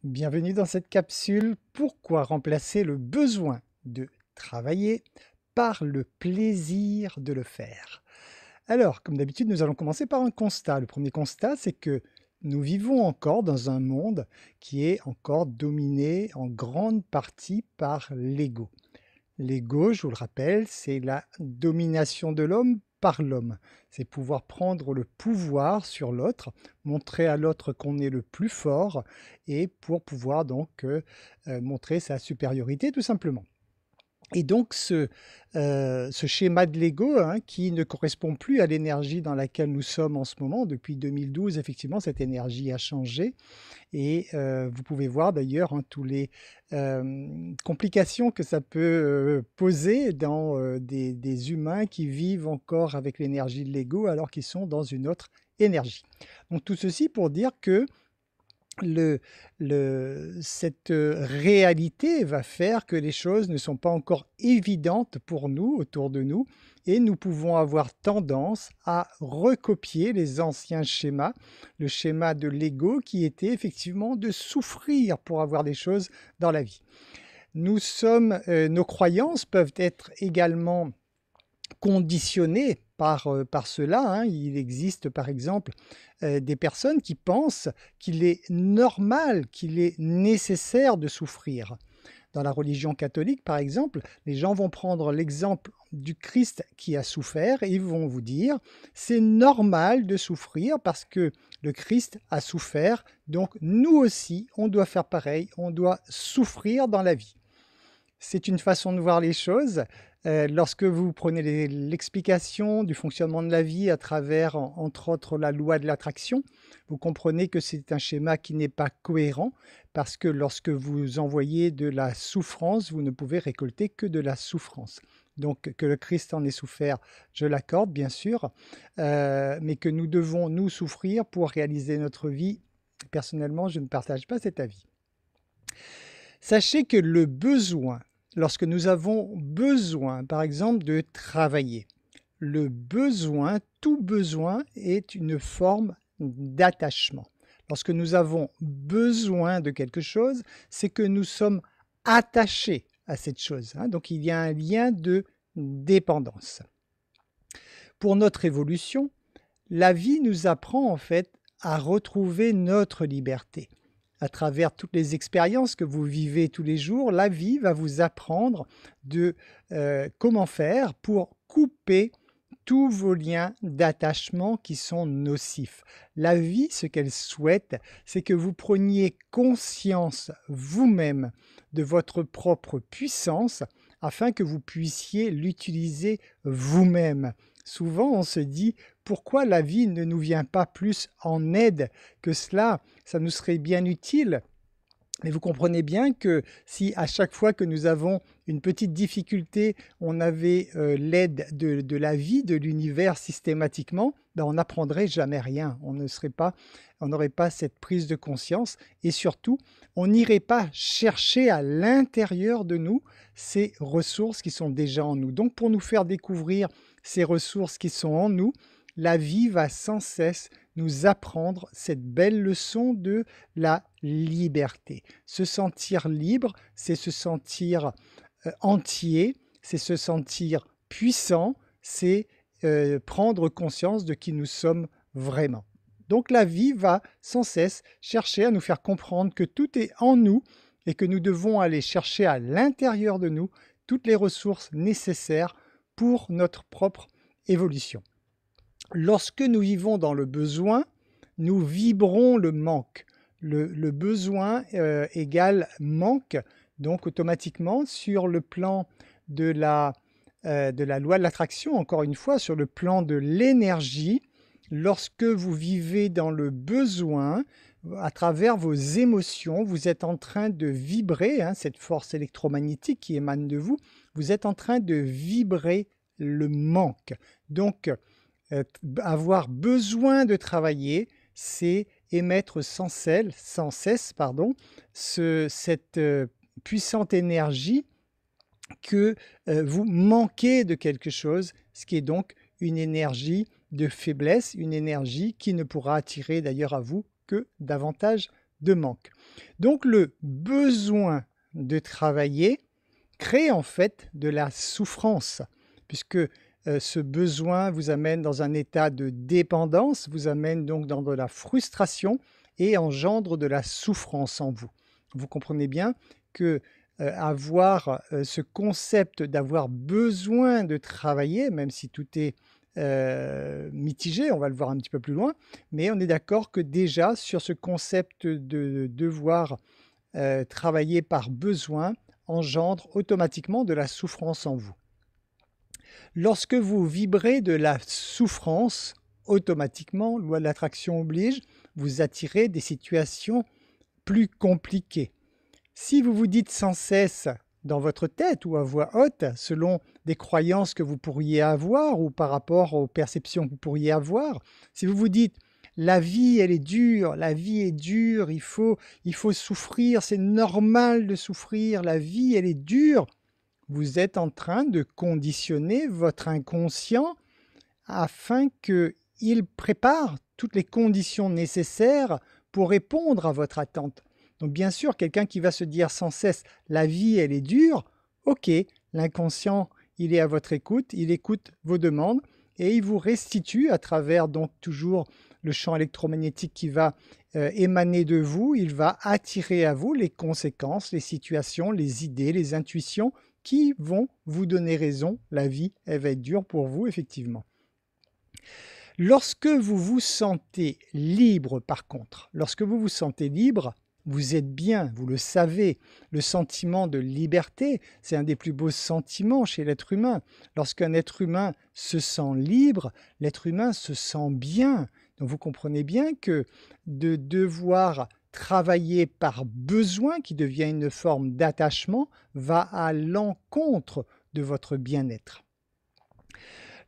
Bienvenue dans cette capsule. Pourquoi remplacer le besoin de travailler par le plaisir de le faire? Alors, comme d'habitude, nous allons commencer par un constat. Le premier constat, c'est que nous vivons encore dans un monde qui est encore dominé en grande partie par l'ego. L'ego, je vous le rappelle, c'est la domination de l'homme par l'homme. C'est pouvoir prendre le pouvoir sur l'autre, montrer à l'autre qu'on est le plus fort et pour pouvoir donc montrer sa supériorité tout simplement. Et donc ce schéma de l'ego, hein, qui ne correspond plus à l'énergie dans laquelle nous sommes en ce moment. Depuis 2012, effectivement, cette énergie a changé et vous pouvez voir d'ailleurs, hein, tous les, complications que ça peut, poser dans, des humains qui vivent encore avec l'énergie de l'ego alors qu'ils sont dans une autre énergie. Donc tout ceci pour dire que le cette, réalité va faire que les choses ne sont pas encore évidentes pour nous, autour de nous et nous pouvons avoir tendance à recopier les anciens schémas. Le schéma de l'ego qui était effectivement de souffrir pour avoir des choses dans la vie. Nos croyances peuvent être également conditionnés par cela, hein. Il existe par exemple des personnes qui pensent qu'il est normal, qu'il est nécessaire de souffrir. Dans la religion catholique, par exemple, les gens vont prendre l'exemple du Christ qui a souffert et ils vont vous dire c'est normal de souffrir parce que le Christ a souffert, donc nous aussi on doit faire pareil, on doit souffrir dans la vie. C'est une façon de voir les choses. Lorsque vous prenez l'explication du fonctionnement de la vie à travers, entre autres, la loi de l'attraction, vous comprenez que c'est un schéma qui n'est pas cohérent parce que lorsque vous envoyez de la souffrance, vous ne pouvez récolter que de la souffrance. Donc que le Christ en ait souffert, je l'accorde bien sûr, mais que nous devons, nous, souffrir pour réaliser notre vie. Personnellement, je ne partage pas cet avis. Sachez que le besoin, lorsque nous avons besoin, par exemple, de travailler, le besoin, tout besoin est une forme d'attachement. Lorsque nous avons besoin de quelque chose, c'est que nous sommes attachés à cette chose, hein. Donc il y a un lien de dépendance. Pour notre évolution, la vie nous apprend en fait à retrouver notre liberté. À travers toutes les expériences que vous vivez tous les jours, la vie va vous apprendre comment faire pour couper tous vos liens d'attachement qui sont nocifs. La vie, ce qu'elle souhaite, c'est que vous preniez conscience vous-même de votre propre puissance afin que vous puissiez l'utiliser vous-même. Souvent, on se dit: «Pourquoi la vie ne nous vient pas plus en aide que cela? Ça nous serait bien utile». Mais vous comprenez bien que si à chaque fois que nous avons une petite difficulté, on avait, l'aide de la vie, de l'univers systématiquement, ben, on n'apprendrait jamais rien. On n'aurait pas cette prise de conscience et surtout, on n'irait pas chercher à l'intérieur de nous ces ressources qui sont déjà en nous. Donc pour nous faire découvrir ces ressources qui sont en nous, la vie va sans cesse nous apprendre cette belle leçon de la liberté. Se sentir libre, c'est se sentir entier, c'est se sentir puissant, c'est prendre conscience de qui nous sommes vraiment. Donc la vie va sans cesse chercher à nous faire comprendre que tout est en nous et que nous devons aller chercher à l'intérieur de nous toutes les ressources nécessaires pour notre propre évolution. Lorsque nous vivons dans le besoin, nous vibrons le manque. Le besoin égale manque, donc automatiquement sur le plan de la loi de l'attraction, encore une fois, sur le plan de l'énergie, lorsque vous vivez dans le besoin, à travers vos émotions, vous êtes en train de vibrer, hein, cette force électromagnétique qui émane de vous, vous êtes en train de vibrer le manque. Donc, avoir besoin de travailler, c'est émettre sans cesse, cette puissante énergie que vous manquez de quelque chose, ce qui est donc une énergie de faiblesse, une énergie qui ne pourra attirer d'ailleurs à vous que davantage de manque. Donc le besoin de travailler crée en fait de la souffrance, puisque ce besoin vous amène dans un état de dépendance, vous amène donc dans de la frustration et engendre de la souffrance en vous. Vous comprenez bien que avoir ce concept d'avoir besoin de travailler, même si tout est mitigé, on va le voir un petit peu plus loin, mais on est d'accord que déjà sur ce concept de devoir travailler par besoin engendre automatiquement de la souffrance en vous. Lorsque vous vibrez de la souffrance, automatiquement, loi de l'attraction oblige, vous attirez des situations plus compliquées. Si vous vous dites sans cesse dans votre tête ou à voix haute, selon des croyances que vous pourriez avoir ou par rapport aux perceptions que vous pourriez avoir, si vous vous dites la vie, elle est dure, la vie est dure, il faut souffrir, c'est normal de souffrir, la vie, elle est dure. Vous êtes en train de conditionner votre inconscient afin qu'il prépare toutes les conditions nécessaires pour répondre à votre attente. Donc bien sûr, quelqu'un qui va se dire sans cesse « la vie, elle est dure », ok, l'inconscient, il est à votre écoute, il écoute vos demandes et il vous restitue à travers donc toujours le champ électromagnétique qui va émaner de vous, il va attirer à vous les conséquences, les situations, les idées, les intuitions qui vont vous donner raison. La vie, elle va être dure pour vous, effectivement. Lorsque vous vous sentez libre, par contre, lorsque vous vous sentez libre, vous êtes bien, vous le savez. Le sentiment de liberté, c'est un des plus beaux sentiments chez l'être humain. Lorsqu'un être humain se sent libre, l'être humain se sent bien. Donc vous comprenez bien que de devoir travailler par besoin, qui devient une forme d'attachement, va à l'encontre de votre bien-être.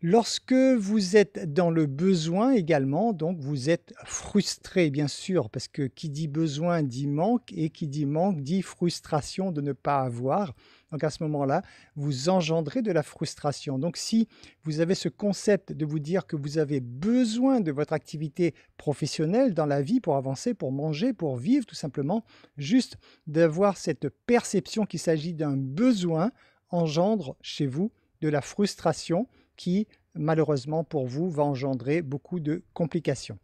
Lorsque vous êtes dans le besoin également, donc vous êtes frustré bien sûr, parce que qui dit besoin dit manque et qui dit manque dit frustration de ne pas avoir. Donc à ce moment-là, vous engendrez de la frustration. Donc si vous avez ce concept de vous dire que vous avez besoin de votre activité professionnelle dans la vie pour avancer, pour manger, pour vivre tout simplement, juste d'avoir cette perception qu'il s'agit d'un besoin engendre chez vous de la frustration qui, malheureusement pour vous, va engendrer beaucoup de complications.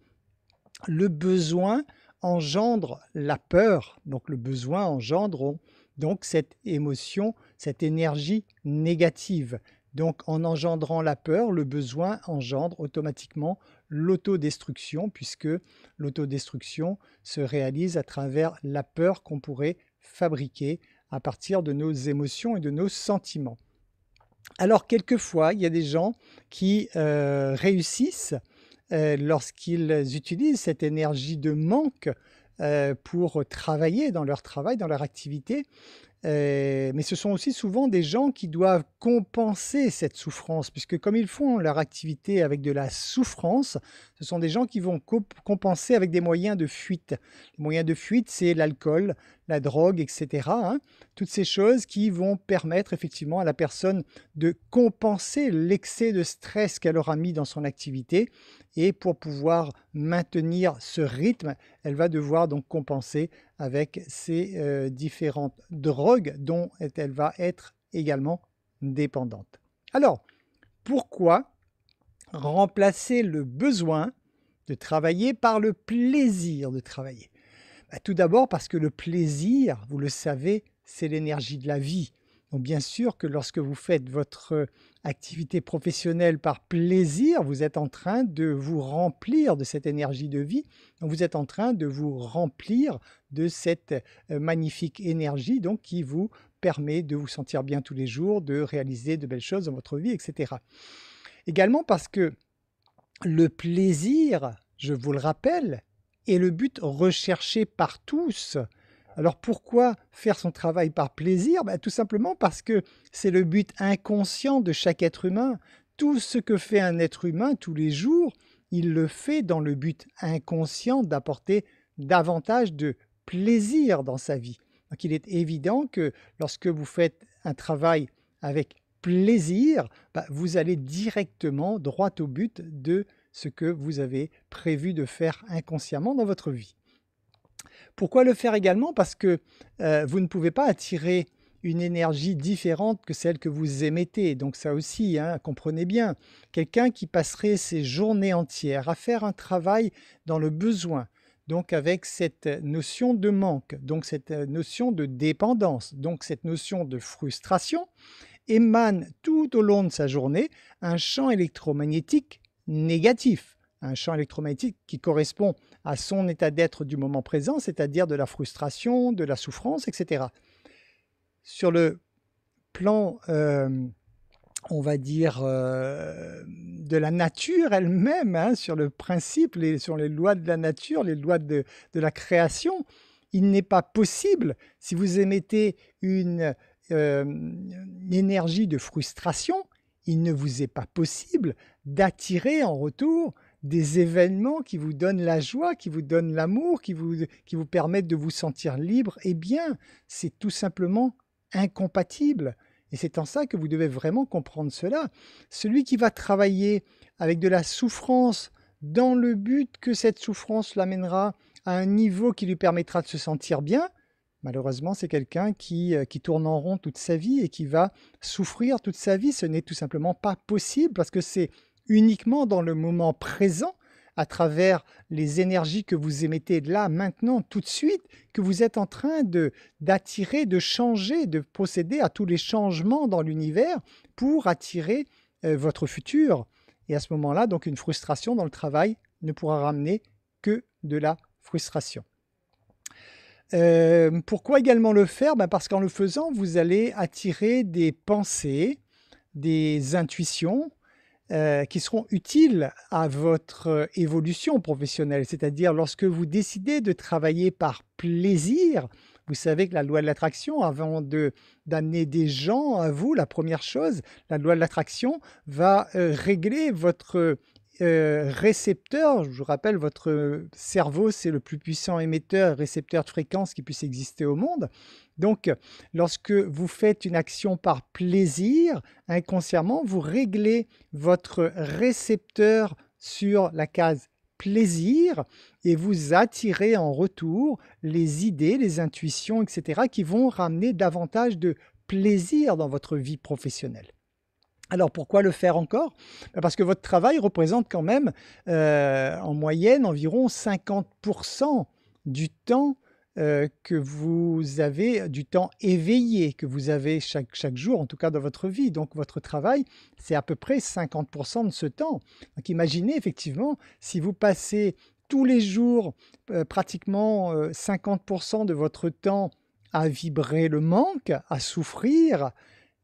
Le besoin engendre la peur, donc le besoin engendre donc cette émotion, cette énergie négative. Donc en engendrant la peur, le besoin engendre automatiquement l'autodestruction, puisque l'autodestruction se réalise à travers la peur qu'on pourrait fabriquer à partir de nos émotions et de nos sentiments. Alors quelquefois, il y a des gens qui réussissent lorsqu'ils utilisent cette énergie de manque pour travailler dans leur travail, dans leur activité. Mais ce sont aussi souvent des gens qui doivent compenser cette souffrance, puisque comme ils font leur activité avec de la souffrance, ce sont des gens qui vont compenser avec des moyens de fuite. Les moyens de fuite, c'est l'alcool, la drogue, etc. hein. Toutes ces choses qui vont permettre effectivement à la personne de compenser l'excès de stress qu'elle aura mis dans son activité. Et pour pouvoir maintenir ce rythme, elle va devoir donc compenser avec ces différentes drogues dont elle va être également dépendante. Alors, pourquoi remplacer le besoin de travailler par le plaisir de travailler? Tout d'abord parce que le plaisir, vous le savez, c'est l'énergie de la vie. Donc bien sûr que lorsque vous faites votre activité professionnelle par plaisir, vous êtes en train de vous remplir de cette énergie de vie. Donc vous êtes en train de vous remplir de cette magnifique énergie donc, qui vous permet de vous sentir bien tous les jours, de réaliser de belles choses dans votre vie, etc. Également parce que le plaisir, je vous le rappelle, est le but recherché par tous. Alors pourquoi faire son travail par plaisir? Tout simplement parce que c'est le but inconscient de chaque être humain. Tout ce que fait un être humain tous les jours, il le fait dans le but inconscient d'apporter davantage de plaisir dans sa vie. Donc il est évident que lorsque vous faites un travail avec plaisir, vous allez directement droit au but de ce que vous avez prévu de faire inconsciemment dans votre vie. Pourquoi le faire également? Parce que vous ne pouvez pas attirer une énergie différente que celle que vous émettez. Donc ça aussi, hein, comprenez bien. Quelqu'un qui passerait ses journées entières à faire un travail dans le besoin, donc avec cette notion de manque, donc cette notion de dépendance, donc cette notion de frustration, émane tout au long de sa journée un champ électromagnétique négatif. Un champ électromagnétique qui correspond à son état d'être du moment présent, c'est-à-dire de la frustration, de la souffrance, etc. Sur le plan, on va dire, de la nature elle-même, hein, sur le principe, sur les lois de la nature, les lois de la création, il n'est pas possible, si vous émettez une énergie de frustration, il ne vous est pas possible d'attirer en retour des événements qui vous donnent la joie, qui vous donnent l'amour, qui vous permettent de vous sentir libre et bien. C'est tout simplement incompatible. Et c'est en ça que vous devez vraiment comprendre cela. Celui qui va travailler avec de la souffrance dans le but que cette souffrance l'amènera à un niveau qui lui permettra de se sentir bien, malheureusement, c'est quelqu'un qui tourne en rond toute sa vie et qui va souffrir toute sa vie. Ce n'est tout simplement pas possible parce que c'est uniquement dans le moment présent, à travers les énergies que vous émettez là, maintenant, tout de suite, que vous êtes en train d'attirer, de changer, de procéder à tous les changements dans l'univers pour attirer votre futur. Et à ce moment-là, donc une frustration dans le travail ne pourra ramener que de la frustration. Pourquoi également le faire? Parce qu'en le faisant, vous allez attirer des pensées, des intuitions qui seront utiles à votre évolution professionnelle. C'est-à-dire lorsque vous décidez de travailler par plaisir, vous savez que la loi de l'attraction, avant d'amener des gens à vous, la première chose, la loi de l'attraction va régler votre récepteur. Je vous rappelle, votre cerveau, c'est le plus puissant émetteur, récepteur de fréquences qui puisse exister au monde. Donc, lorsque vous faites une action par plaisir, inconsciemment, vous réglez votre récepteur sur la case plaisir et vous attirez en retour les idées, les intuitions, etc. qui vont ramener davantage de plaisir dans votre vie professionnelle. Alors pourquoi le faire encore? Parce que votre travail représente quand même en moyenne environ 50% du temps que vous avez, du temps éveillé que vous avez chaque jour, en tout cas dans votre vie. Donc votre travail, c'est à peu près 50% de ce temps. Donc imaginez effectivement, si vous passez tous les jours pratiquement 50% de votre temps à vibrer le manque, à souffrir,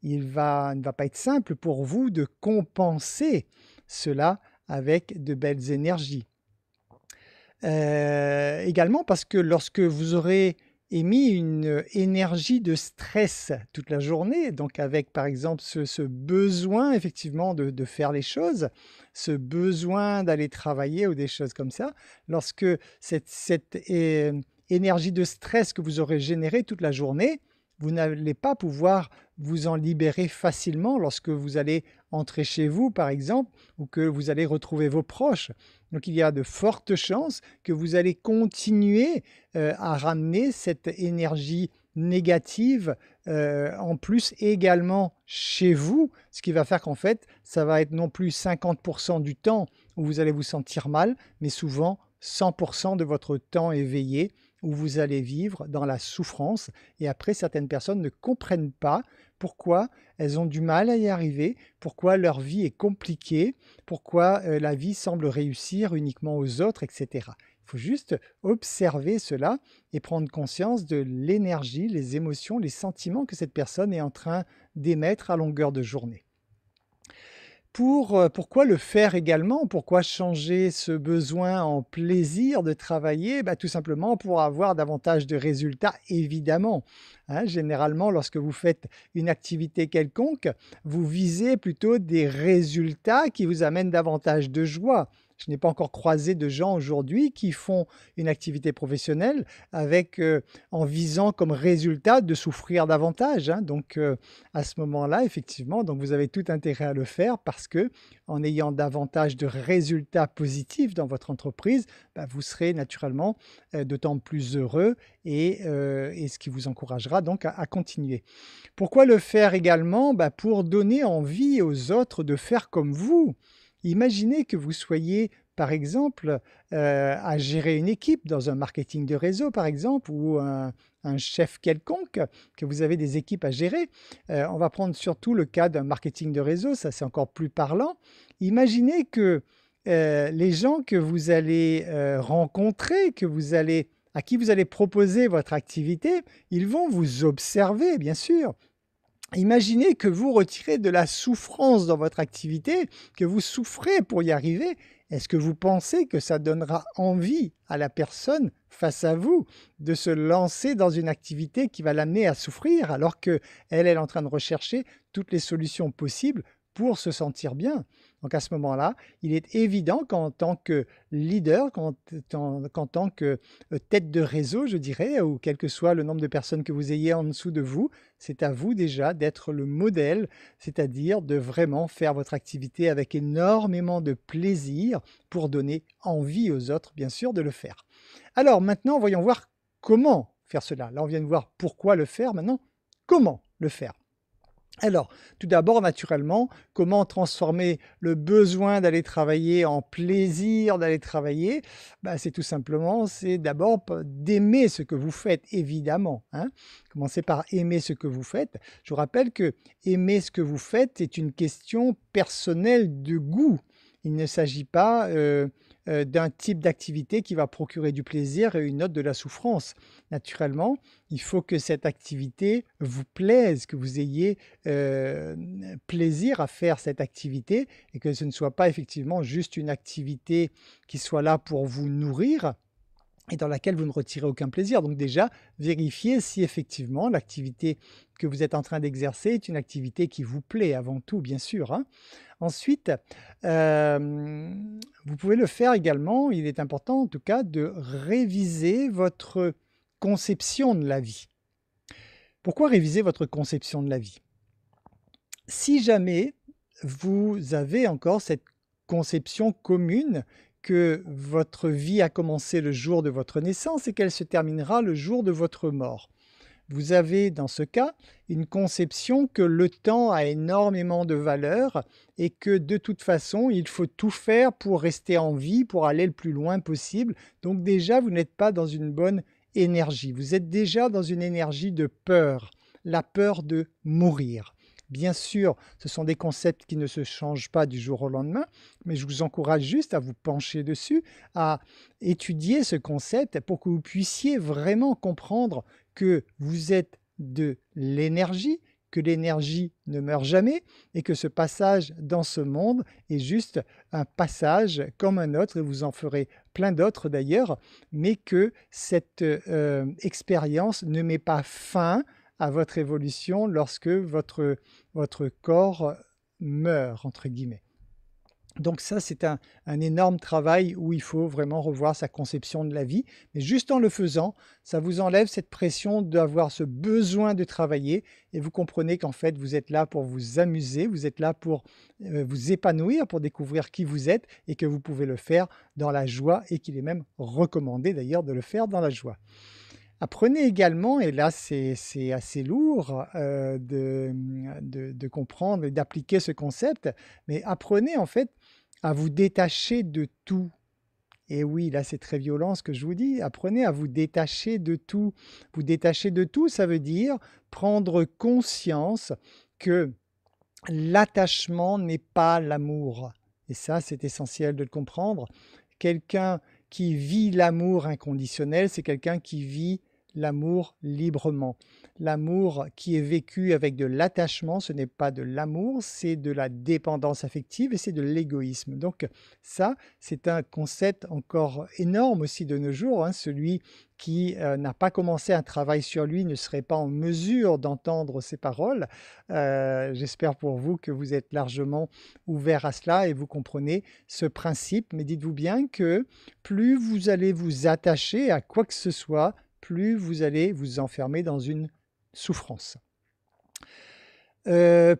il ne va pas être simple pour vous de compenser cela avec de belles énergies. Également parce que lorsque vous aurez émis une énergie de stress toute la journée, donc avec par exemple ce besoin effectivement de faire les choses, ce besoin d'aller travailler ou des choses comme ça, lorsque cette énergie de stress que vous aurez générée toute la journée, vous n'allez pas pouvoir vous en libérer facilement lorsque vous allez entrer chez vous, par exemple, ou que vous allez retrouver vos proches. Donc il y a de fortes chances que vous allez continuer à ramener cette énergie négative en plus également chez vous, ce qui va faire qu'en fait, ça va être non plus 50% du temps où vous allez vous sentir mal, mais souvent 100% de votre temps éveillé où vous allez vivre dans la souffrance. Et après, certaines personnes ne comprennent pas pourquoi elles ont du mal à y arriver, pourquoi leur vie est compliquée, pourquoi la vie semble réussir uniquement aux autres, etc. Il faut juste observer cela et prendre conscience de l'énergie, les émotions, les sentiments que cette personne est en train d'émettre à longueur de journée. Pourquoi le faire également? Pourquoi changer ce besoin en plaisir de travailler? Tout simplement pour avoir davantage de résultats, évidemment. Hein, généralement, lorsque vous faites une activité quelconque, vous visez plutôt des résultats qui vous amènent davantage de joie. je n'ai pas encore croisé de gens aujourd'hui qui font une activité professionnelle avec, en visant comme résultat de souffrir davantage, hein. Donc, à ce moment-là, effectivement, donc vous avez tout intérêt à le faire parce que en ayant davantage de résultats positifs dans votre entreprise, bah, vous serez naturellement, d'autant plus heureux et ce qui vous encouragera donc à continuer. Pourquoi le faire également? Bah, pour donner envie aux autres de faire comme vous. Imaginez que vous soyez, par exemple, à gérer une équipe dans un marketing de réseau, par exemple, ou un chef quelconque, que vous avez des équipes à gérer. On va prendre surtout le cas d'un marketing de réseau, ça c'est encore plus parlant. Imaginez que les gens que vous allez rencontrer, à qui vous allez proposer votre activité, ils vont vous observer, bien sûr. Imaginez que vous retirez de la souffrance dans votre activité, que vous souffrez pour y arriver. Est-ce que vous pensez que ça donnera envie à la personne face à vous de se lancer dans une activité qui va l'amener à souffrir alors qu'elle est en train de rechercher toutes les solutions possibles pour se sentir bien? Donc à ce moment-là, il est évident qu'en tant que leader, qu'en tant que tête de réseau, je dirais, ou quel que soit le nombre de personnes que vous ayez en dessous de vous, c'est à vous déjà d'être le modèle, c'est-à-dire de vraiment faire votre activité avec énormément de plaisir pour donner envie aux autres, bien sûr, de le faire. Alors maintenant, voyons voir comment faire cela. Là, on vient de voir pourquoi le faire, maintenant, comment le faire? Alors, tout d'abord, naturellement, comment transformer le besoin d'aller travailler en plaisir d'aller travailler? Bah, c'est tout simplement, c'est d'abord d'aimer ce que vous faites, évidemment, hein. Commencez par aimer ce que vous faites. Je vous rappelle que aimer ce que vous faites est une question personnelle de goût. Il ne s'agit pas d'un type d'activité qui va procurer du plaisir et une autre de la souffrance. Naturellement, il faut que cette activité vous plaise, que vous ayez plaisir à faire cette activité et que ce ne soit pas effectivement juste une activité qui soit là pour vous nourrir et dans laquelle vous ne retirez aucun plaisir. Donc déjà, vérifiez si effectivement l'activité que vous êtes en train d'exercer est une activité qui vous plaît avant tout, bien sûr, hein. Ensuite, vous pouvez le faire également, il est important en tout cas de réviser votre conception de la vie. Pourquoi réviser votre conception de la vie? Si jamais vous avez encore cette conception commune que votre vie a commencé le jour de votre naissance et qu'elle se terminera le jour de votre mort. Vous avez dans ce cas une conception que le temps a énormément de valeur et que de toute façon, il faut tout faire pour rester en vie, pour aller le plus loin possible. Donc déjà, vous n'êtes pas dans une bonne énergie. Vous êtes déjà dans une énergie de peur, la peur de mourir. Bien sûr, ce sont des concepts qui ne se changent pas du jour au lendemain, mais je vous encourage juste à vous pencher dessus, à étudier ce concept pour que vous puissiez vraiment comprendre que vous êtes de l'énergie, que l'énergie ne meurt jamais et que ce passage dans ce monde est juste un passage comme un autre, et vous en ferez plein d'autres d'ailleurs, mais que cette expérience ne met pas fin à votre évolution lorsque votre corps meurt, entre guillemets. Donc ça, c'est un énorme travail où il faut vraiment revoir sa conception de la vie. Mais juste en le faisant, ça vous enlève cette pression d'avoir ce besoin de travailler et vous comprenez qu'en fait, vous êtes là pour vous amuser, vous êtes là pour vous épanouir, pour découvrir qui vous êtes et que vous pouvez le faire dans la joie et qu'il est même recommandé d'ailleurs de le faire dans la joie. Apprenez également, et là c'est assez lourd de comprendre et d'appliquer ce concept, mais apprenez en fait à vous détacher de tout. Et oui, là c'est très violent ce que je vous dis, apprenez à vous détacher de tout. Vous détacher de tout, ça veut dire prendre conscience que l'attachement n'est pas l'amour. Et ça, c'est essentiel de le comprendre. Quelqu'un qui vit l'amour inconditionnel, c'est quelqu'un qui vit l'amour librement. L'amour qui est vécu avec de l'attachement, ce n'est pas de l'amour, c'est de la dépendance affective et c'est de l'égoïsme. Donc ça, c'est un concept encore énorme aussi de nos jours, hein. Celui qui n'a pas commencé un travail sur lui ne serait pas en mesure d'entendre ces paroles. J'espère pour vous que vous êtes largement ouvert à cela et vous comprenez ce principe. Mais dites-vous bien que plus vous allez vous attacher à quoi que ce soit, plus vous allez vous enfermer dans une souffrance.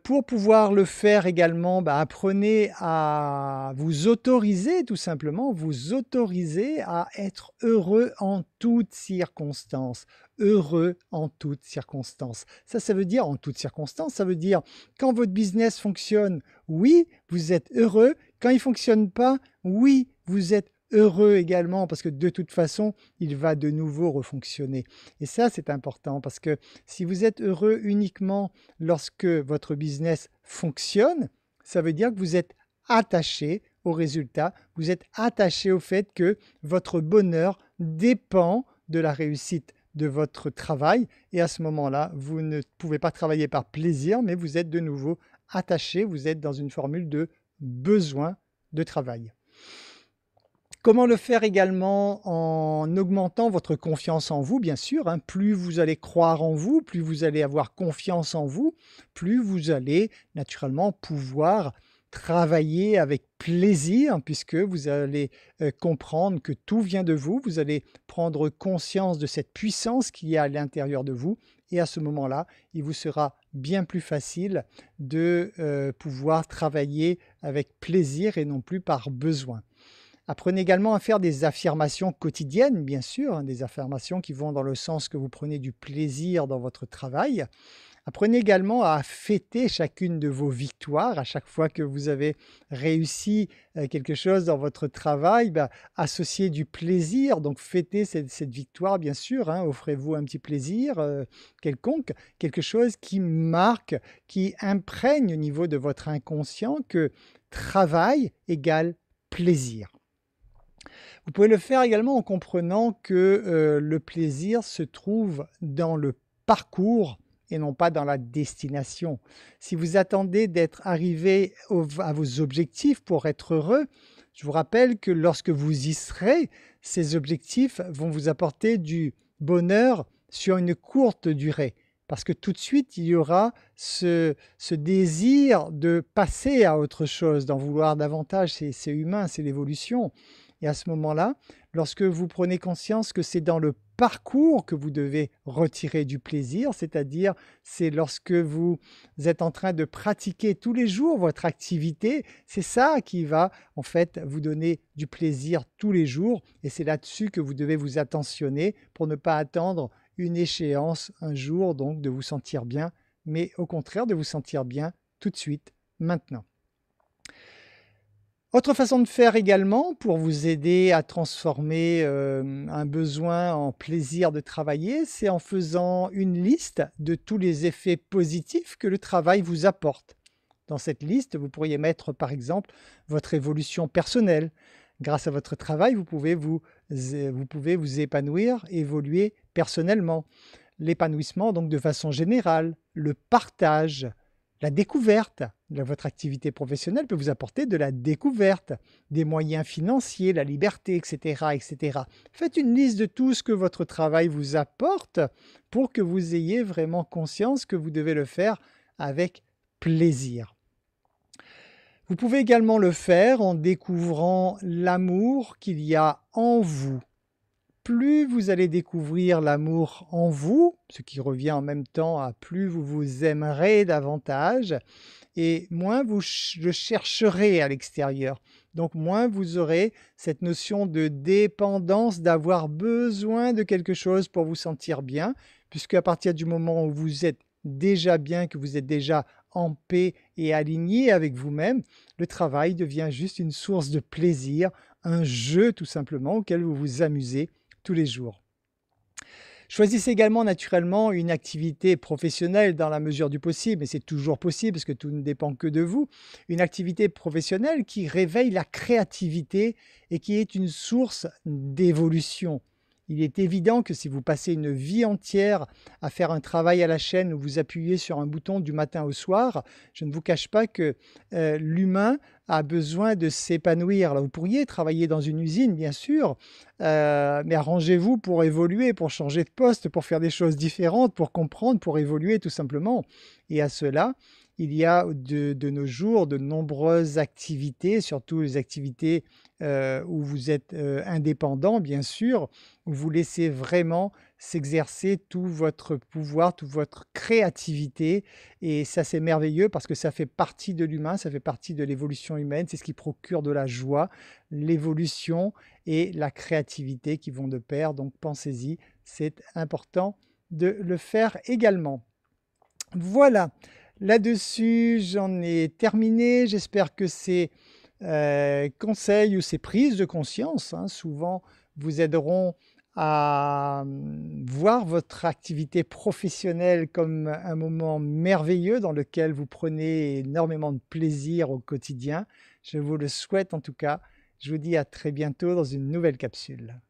Pour pouvoir le faire également, apprenez à vous autoriser, tout simplement, vous autoriser à être heureux en toutes circonstances. Heureux en toutes circonstances. Ça veut dire en toutes circonstances, ça veut dire quand votre business fonctionne, oui, vous êtes heureux. Quand il ne fonctionne pas, oui, vous êtes heureux également parce que de toute façon, il va de nouveau refonctionner. Et ça, c'est important parce que si vous êtes heureux uniquement lorsque votre business fonctionne, ça veut dire que vous êtes attaché au résultat, vous êtes attaché au fait que votre bonheur dépend de la réussite de votre travail et à ce moment-là, vous ne pouvez pas travailler par plaisir, mais vous êtes de nouveau attaché, vous êtes dans une formule de besoin de travail. Comment le faire également en augmentant votre confiance en vous, bien sûr, hein. Plus vous allez croire en vous, plus vous allez avoir confiance en vous, plus vous allez naturellement pouvoir travailler avec plaisir puisque vous allez comprendre que tout vient de vous, vous allez prendre conscience de cette puissance qu'il y a à l'intérieur de vous et à ce moment-là, il vous sera bien plus facile de pouvoir travailler avec plaisir et non plus par besoin. Apprenez également à faire des affirmations quotidiennes, bien sûr, hein, des affirmations qui vont dans le sens que vous prenez du plaisir dans votre travail. Apprenez également à fêter chacune de vos victoires. À chaque fois que vous avez réussi quelque chose dans votre travail, associez du plaisir. Donc fêtez cette victoire, bien sûr, hein. Offrez-vous un petit plaisir quelconque, quelque chose qui marque, qui imprègne au niveau de votre inconscient que travail égale plaisir. Vous pouvez le faire également en comprenant que le plaisir se trouve dans le parcours et non pas dans la destination. Si vous attendez d'être arrivé à vos objectifs pour être heureux, je vous rappelle que lorsque vous y serez, ces objectifs vont vous apporter du bonheur sur une courte durée. Parce que tout de suite, il y aura ce désir de passer à autre chose, d'en vouloir davantage. C'est humain, c'est l'évolution. Et à ce moment-là, lorsque vous prenez conscience que c'est dans le parcours que vous devez retirer du plaisir, c'est-à-dire c'est lorsque vous êtes en train de pratiquer tous les jours votre activité, c'est ça qui va en fait vous donner du plaisir tous les jours et c'est là-dessus que vous devez vous attentionner pour ne pas attendre une échéance un jour, donc de vous sentir bien, mais au contraire de vous sentir bien tout de suite, maintenant. Autre façon de faire également pour vous aider à transformer un besoin en plaisir de travailler, c'est en faisant une liste de tous les effets positifs que le travail vous apporte. Dans cette liste, vous pourriez mettre par exemple votre évolution personnelle. Grâce à votre travail, vous pouvez vous épanouir, évoluer personnellement. L'épanouissement donc de façon générale, le partage, la découverte de votre activité professionnelle peut vous apporter de la découverte, des moyens financiers, la liberté, etc., etc. Faites une liste de tout ce que votre travail vous apporte pour que vous ayez vraiment conscience que vous devez le faire avec plaisir. Vous pouvez également le faire en découvrant l'amour qu'il y a en vous. Plus vous allez découvrir l'amour en vous, ce qui revient en même temps à plus vous vous aimerez davantage, et moins vous le chercherez à l'extérieur. Donc moins vous aurez cette notion de dépendance, d'avoir besoin de quelque chose pour vous sentir bien, puisque à partir du moment où vous êtes déjà bien, que vous êtes déjà en paix et aligné avec vous-même, le travail devient juste une source de plaisir, un jeu tout simplement auquel vous vous amusez tous les jours. Choisissez également naturellement une activité professionnelle dans la mesure du possible, et c'est toujours possible parce que tout ne dépend que de vous, une activité professionnelle qui réveille la créativité et qui est une source d'évolution. Il est évident que si vous passez une vie entière à faire un travail à la chaîne où vous appuyez sur un bouton du matin au soir, je ne vous cache pas que l'humain a besoin de s'épanouir. Alors, vous pourriez travailler dans une usine, bien sûr, mais arrangez-vous pour évoluer, pour changer de poste, pour faire des choses différentes, pour comprendre, pour évoluer tout simplement. Et à cela, il y a de nos jours de nombreuses activités, surtout les activités où vous êtes indépendant, bien sûr, où vous laissez vraiment s'exercer tout votre pouvoir, toute votre créativité. Et ça, c'est merveilleux parce que ça fait partie de l'humain, ça fait partie de l'évolution humaine. C'est ce qui procure de la joie, l'évolution et la créativité qui vont de pair. Donc, pensez-y, c'est important de le faire également. Voilà, là-dessus, j'en ai terminé. J'espère que ces conseils ou ces prises de conscience, hein, souvent, vous aideront à voir votre activité professionnelle comme un moment merveilleux dans lequel vous prenez énormément de plaisir au quotidien. Je vous le souhaite en tout cas. Je vous dis à très bientôt dans une nouvelle capsule.